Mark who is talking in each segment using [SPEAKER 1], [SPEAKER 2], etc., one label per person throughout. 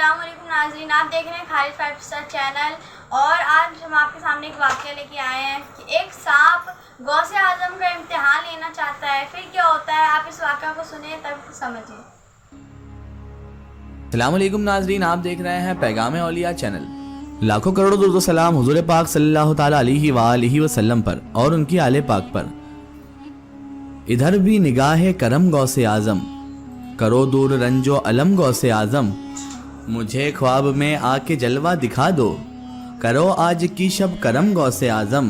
[SPEAKER 1] अस्सलाम वालेकुम नाज़रीन, आप देख रहे हैं खालिद 5 स्टार चैनल। और आज हम आपके सामने एक वाक़या लेके आए हैं कि एक सांप गौसे आज़म का इम्तिहान लेना चाहता है, फिर क्या होता है। आप इस वाक़या को सुने तब समझिए।
[SPEAKER 2] अस्सलाम वालेकुम नाज़रीन, आप देख रहे हैं पैगाम औलिया चैनल। लाखों करोड़ों दुरूद व सलाम हुज़ूर पाक सल्लल्लाहु ताला अलैहि व आलिहि वसल्लम पर और उनकी आले पाक पर। इधर भी निगाह करम गौसे आज़म, करो दूर रंजो अलम गौसे आज़म। मुझे ख्वाब में आके जलवा दिखा दो, करो आज की शब करम गौसे आज़म।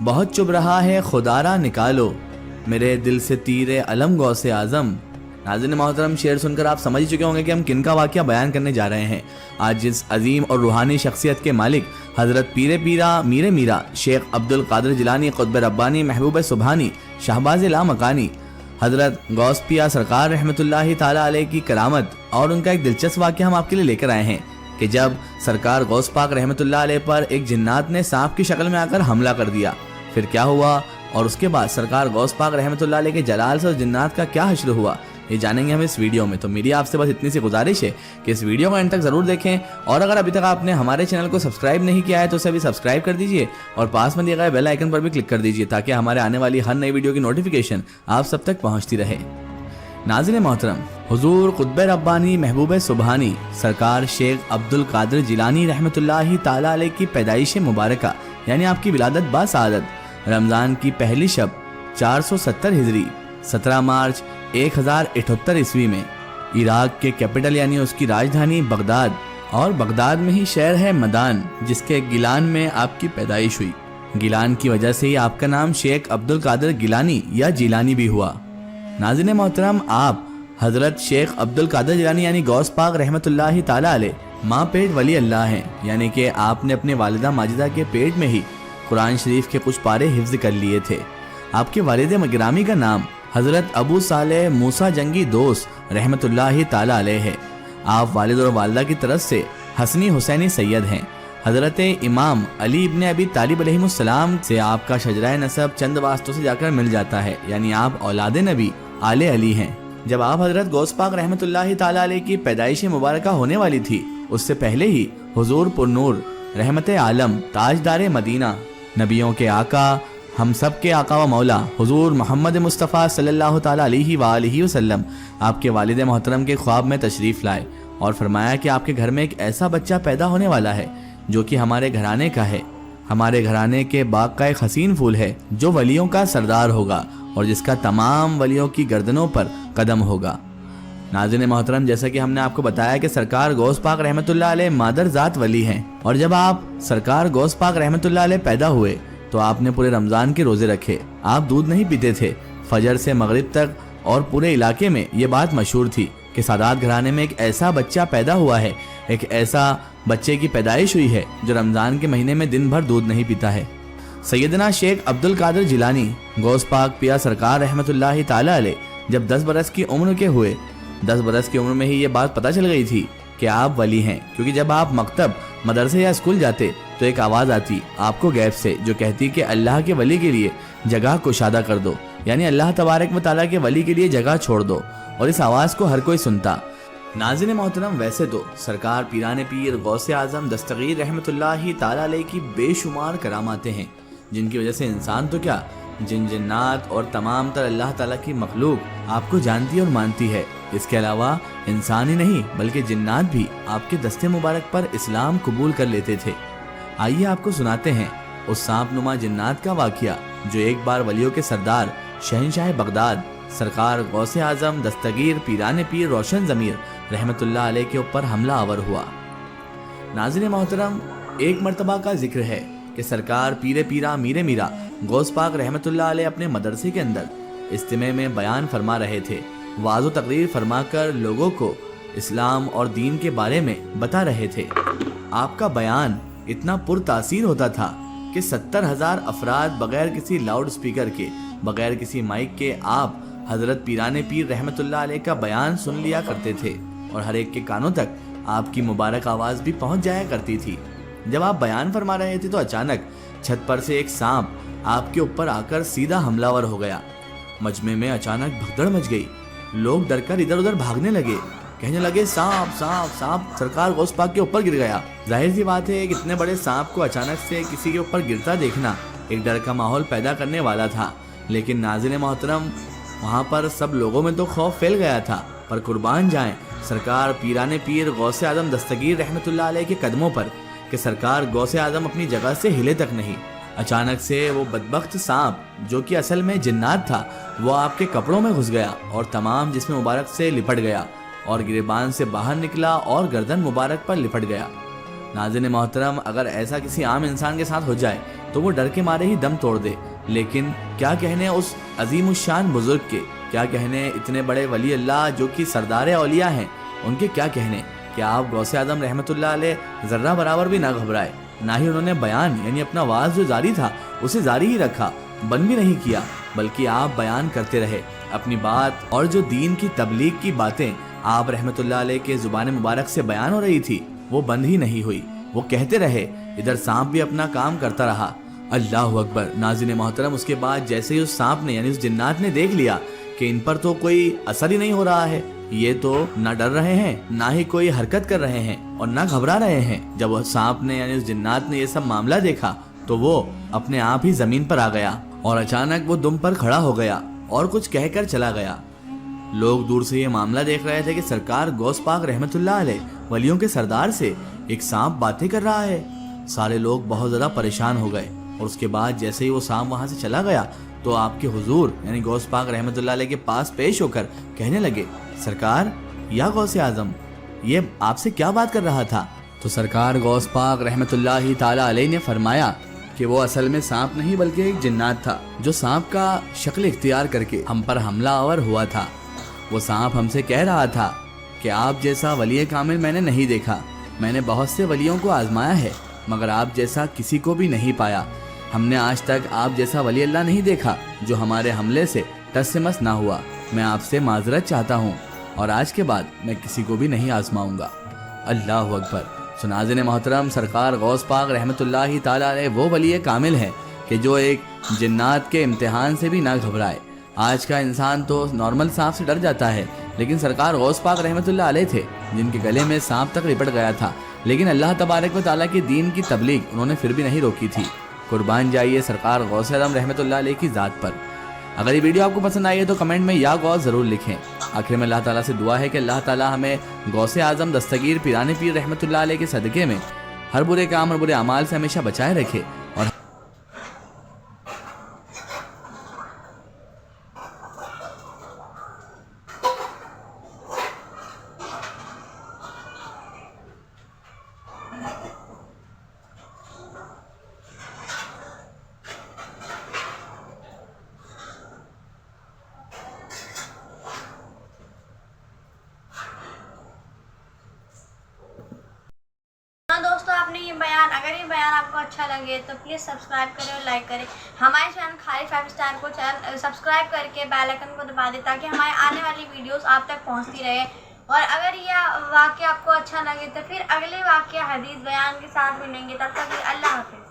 [SPEAKER 2] बहुत चुभ रहा है खुदारा निकालो, मेरे दिल से तीरे अलम गौसे आज़म। नाज़रीन मोहतरम, शेर सुनकर आप समझ चुके होंगे कि हम किन का वाक़या बयान करने जा रहे हैं। आज जिस अजीम और रूहानी शख्सियत के मालिक हज़रत पीरे पीरा मीरे मीरा शेख अब्दुल कादिर जिलानी क़ुत्ब रब्बानी महबूब सुबहानी शाहबाज़ लामकानी हज़रत गौस पिया सरकार रहमतुल्लाहि ताला अलैह की करामत और उनका एक दिलचस्प वाक़या हम आपके लिए लेकर आए हैं कि जब सरकार गौस पाक रहमतुल्लाह अलैह पर एक जिन्नात ने सांप की शक्ल में आकर हमला कर दिया, फिर क्या हुआ और उसके बाद सरकार गौस पाक रहमतुल्लाह अलैह के जलाल से उस जिन्नात का क्या हश्र हुआ, ये जानेंगे हम इस वीडियो में। तो मेरी आपसे बस इतनी सी गुजारिश है कि इस वीडियो को अंत तक ज़रूर देखें, और अगर अभी तक आपने हमारे चैनल को सब्सक्राइब नहीं किया है तो उसे अभी सब्सक्राइब कर दीजिए और पास में दिए गए बेल आइकन पर भी क्लिक कर दीजिए ताकि हमारे आने वाली हर नई वीडियो की नोटिफिकेशन आप सब तक पहुँचती रहे। नाज़रीन मोहतरम, हुजूर क़ुत्ब रब्बानी महबूब सुबहानी सरकार शेख अब्दुल कादिर जिलानी रहमतुल्लाहि ताला अलैह की पैदाइश मुबारका यानी आपकी विलादत बासआदत रमज़ान की पहली शब 470 हिजरी 17 मार्च 1078 ईस्वी में इराक के कैपिटल यानी उसकी राजधानी बगदाद और बगदाद में ही शहर है मदान जिसके गिलान में आपकी पैदाइश हुई। गिलान की वजह से ही आपका नाम शेख अब्दुल कादिर गिलानी या जिलानी भी हुआ। नाज़रीन मोहतरम, आप हज़रत शेख अब्दुल कादिर जिलानी यानी गौस पाक रहमतुल्लाहि ताला अलैह माँ पेट वली अल्लाह हैं, यानी कि आपने अपने वालिदा माजिदा के पेट में ही कुरान शरीफ के कुछ पारे हिफ्ज़ कर लिए थे। आपके वालिद गिरामी का नाम हज़रत अबू सालेह मूसा जंगी दोस्त रहमतुल्लाहि ताला अलैह है। आप वालिद और वालिदा की तरफ से हसनी हुसैनी सैयद हैं। हज़रत इमाम अली इब्न अबी तालिब अलैहिस्सलाम से आपका शजरा नसब चंद वास्तों से जाकर मिल जाता है, यानी आप औलाद नबी आले अली हैं। जब आप हज़रत गौस पाक रहमतुल्लाहि ताला अलैह की पैदाइश मुबारका होने वाली थी, उससे पहले ही हुजूर पुरनूर रहमत आलम ताजदार मदीना नबियों के आका हम सब के आका व मौला हुजूर मोहम्मद मुस्तफ़ा सल्लल्लाहु ताला अलैहि व आलिहि वसल्लम आपके वालिद मोहतरम के ख्वाब में तशरीफ़ लाए और फरमाया कि आपके घर में एक ऐसा बच्चा पैदा होने वाला है जो कि हमारे घराने का है, हमारे घराने के बाग का एक हसीन फूल है जो वलियों का सरदार होगा और जिसका तमाम वलियों की गर्दनों पर कदम होगा। नाज़रीन मोहतरम, जैसा कि हमने आपको बताया कि सरकार गौस पाक रहमतुल्लाह अलैह मादर ज़ात वली हैं, और जब आप सरकार गौस पाक रहमतुल्लाह अलैह पैदा हुए तो आपने पूरे रमज़ान के रोज़े रखे। आप दूध नहीं पीते थे फजर से मगरिब तक, और पूरे इलाके में ये बात मशहूर थी कि सादात घराने में एक ऐसा बच्चा पैदा हुआ है, एक ऐसा बच्चे की पैदाइश हुई है जो रमज़ान के महीने में दिन भर दूध नहीं पीता है। सैयदना शेख अब्दुल कादिर जिलानी गौस पाक पिया सरकार रहमतुल्लाहि ताला अलैह जब 10 बरस की उम्र के हुए, 10 बरस की उम्र में ही ये बात पता चल गई थी कि आप वली हैं, क्योंकि जब आप मकतब मदरसे या स्कूल जाते तो एक आवाज़ आती आपको गैब से जो कहती कि अल्लाह के वली के लिए जगह कुशादा कर दो, यानी अल्लाह तबारक व ताला के वली के लिए जगह छोड़ दो, और इस आवाज़ को हर कोई सुनता। नाज़रीन मोहतरम, वैसे तो सरकार पीराने पीर गौसे आज़म दस्तगीर रहमतुल्लाहि ताला अलैह की बेशुमार करामातें हैं जिनकी वजह से इंसान तो क्या जिन जिन्नात और तमाम तर अल्लाह ताला की मखलूक आपको जानती और मानती है। इसके अलावा इंसान ही नहीं बल्कि जिन्नात भी आपके दस्ते मुबारक पर इस्लाम कबूल कर लेते थे। आइए आपको सुनाते हैं उस सांप नुमा जिन्नात का वाक़या जो एक बार वलियों के सरदार शहनशाह बगदाद सरकार गौसे आज़म दस्तगीर पीराने पीर रोशन ज़मीर रहमतुल्लाह अलैह के ऊपर हमला आवर हुआ। नाज़रीन मोहतरम, एक मरतबा का जिक्र है कि सरकार पीरे पीरा मीरे मीरा गौस पाक रहमतुल्लाह अलैह अपने मदरसे के अंदर इज्तिमा में बयान फरमा रहे थे, वाज़ो तकरीर फरमाकर लोगों को इस्लाम और दीन के बारे में बता रहे थे। आपका बयान इतना पुरतासीर होता था कि 70,000 अफराद बगैर किसी लाउड स्पीकर के, बगैर किसी माइक के आप हज़रत पीराने पीर रहमतुल्लाह अलैह का बयान सुन लिया करते थे, और हर एक के कानों तक आपकी मुबारक आवाज़ भी पहुंच जाया करती थी। जब आप बयान फरमा रहे थे तो अचानक छत पर से एक सांप आपके ऊपर आकर सीधा हमलावर हो गया। मजमे में अचानक भगदड़ मच गई, लोग डरकर इधर उधर भागने लगे। کہنے لگے سانپ سانپ سانپ. سرکار غوث پاک کے اوپر گر گیا. ظاہر سی بات ہے کہ اتنے بڑے سانپ کو اچانک سے کسی کے اوپر گرتا دیکھنا ایک ڈر کا ماحول پیدا کرنے والا تھا. لیکن ناظرین محترم وہاں پر سب لوگوں میں تو خوف پھیل گیا تھا. پر قربان جائیں سرکار پیران پیر غوث اعظم دستگیر رحمۃ اللہ علیہ کے قدموں پر کہ سرکار غوث اعظم اپنی جگہ سے ہلے تک نہیں. اچانک سے وہ بدبخت سانپ جو کہ اصل میں جنات تھا وہ آپ کے کپڑوں میں گھس گیا اور تمام جسم مبارک سے لپٹ گیا اور گریبان سے باہر نکلا اور گردن مبارک پر لپٹ گیا. ناظرین محترم اگر ایسا کسی عام انسان کے ساتھ ہو جائے تو وہ ڈر کے مارے ہی دم توڑ دے. لیکن کیا کہنے اس عظیم الشان بزرگ کے, کیا کہنے اتنے بڑے ولی اللہ جو کہ سردار اولیاء ہیں, ان کے کیا کہنے کہ آپ غوث اعظم رحمۃ اللہ علیہ ذرہ برابر بھی نہ گھبرائے. نہ ہی انہوں نے بیان یعنی اپنا واز جو جاری تھا اسے جاری ہی رکھا, بند بھی نہیں کیا, بلکہ آپ بیان کرتے رہے اپنی بات. اور جو دین کی تبلیغ کی باتیں آپ رحمۃ اللہ علیہ کے زبان مبارک سے بیان ہو رہی تھی وہ بند ہی نہیں ہوئی, وہ کہتے رہے. ادھر سانپ بھی اپنا کام کرتا رہا. اللہ اکبر. ناظرین محترم اس کے بعد جیسے ہی اس سانپ نے یعنی اس جنات نے دیکھ لیا کہ ان پر تو کوئی اثر ہی نہیں ہو رہا ہے, یہ تو نہ ڈر رہے ہیں نہ ہی کوئی حرکت کر رہے ہیں اور نہ گھبرا رہے ہیں. جب وہ سانپ نے یعنی اس جنات نے یہ سب معاملہ دیکھا تو وہ اپنے آپ ہی زمین پر آ گیا اور اچانک وہ دم پر کھڑا ہو گیا اور کچھ کہہ کر چلا گیا. لوگ دور سے یہ معاملہ دیکھ رہے تھے کہ سرکار غوث پاک رحمۃ اللہ علیہ ولیوں کے سردار سے ایک سانپ باتیں کر رہا ہے. سارے لوگ بہت زیادہ پریشان ہو گئے اور اس کے بعد جیسے ہی وہ سانپ وہاں سے چلا گیا تو آپ کے حضور یعنی غوث پاک رحمۃ اللہ علیہ کے پاس پیش ہو کر کہنے لگے سرکار یا غوث اعظم یہ آپ سے کیا بات کر رہا تھا. تو سرکار غوث پاک رحمۃ اللہ تعالی علیہ نے فرمایا کہ وہ اصل میں سانپ نہیں بلکہ ایک جنات تھا جو سانپ کا شکل اختیار کر کے ہم پر حملہ آور ہوا تھا. وہ سانپ ہم سے کہہ رہا تھا کہ آپ جیسا ولی کامل میں نے نہیں دیکھا. میں نے بہت سے ولیوں کو آزمایا ہے مگر آپ جیسا کسی کو بھی نہیں پایا. ہم نے آج تک آپ جیسا ولی اللہ نہیں دیکھا جو ہمارے حملے سے ٹس سے مس نہ ہوا. میں آپ سے معذرت چاہتا ہوں اور آج کے بعد میں کسی کو بھی نہیں آزماؤں گا. اللہ اکبر. ناظرین محترم سرکار غوث پاک رحمۃ اللہ تعالی علیہ وہ ولی کامل ہے کہ جو ایک جنات کے امتحان سے بھی نہ گھبرائے. آج کا انسان تو نارمل سانپ سے ڈر جاتا ہے لیکن سرکار غوث پاک رحمۃ اللہ علیہ تھے جن کے گلے میں سانپ تک لپٹ گیا تھا لیکن اللہ تبارک و تعالیٰ کے دین کی تبلیغ انہوں نے پھر بھی نہیں روکی تھی. قربان جائیے سرکار غوث اعظم رحمۃ اللہ علیہ کی ذات پر. اگر یہ ویڈیو آپ کو پسند آئی ہے تو کمنٹ میں یا غوث ضرور لکھیں. آخر میں اللہ تعالیٰ سے دعا ہے کہ اللہ تعالیٰ ہمیں غوث اعظم دستگیر پیران پیر رحمۃ اللہ علیہ کے صدقے میں ہر برے کام اور برے اعمال سے ہمیشہ بچائے رکھے. اور
[SPEAKER 1] دوستوں آپ نے یہ بیان اگر یہ بیان آپ کو اچھا لگے تو پلیز سبسکرائب کریں اور لائک کریں. ہمارے چینل خالد 5 اسٹار کو چینل سبسکرائب کر کے بیل آئیکن کو دبا دیں تاکہ ہمارے آنے والی ویڈیوز آپ تک پہنچتی رہے. اور اگر یہ واقعہ آپ کو اچھا لگے تو پھر اگلے واقعہ حدیث بیان کے ساتھ ملیں گے. تب تک اللہ حافظ.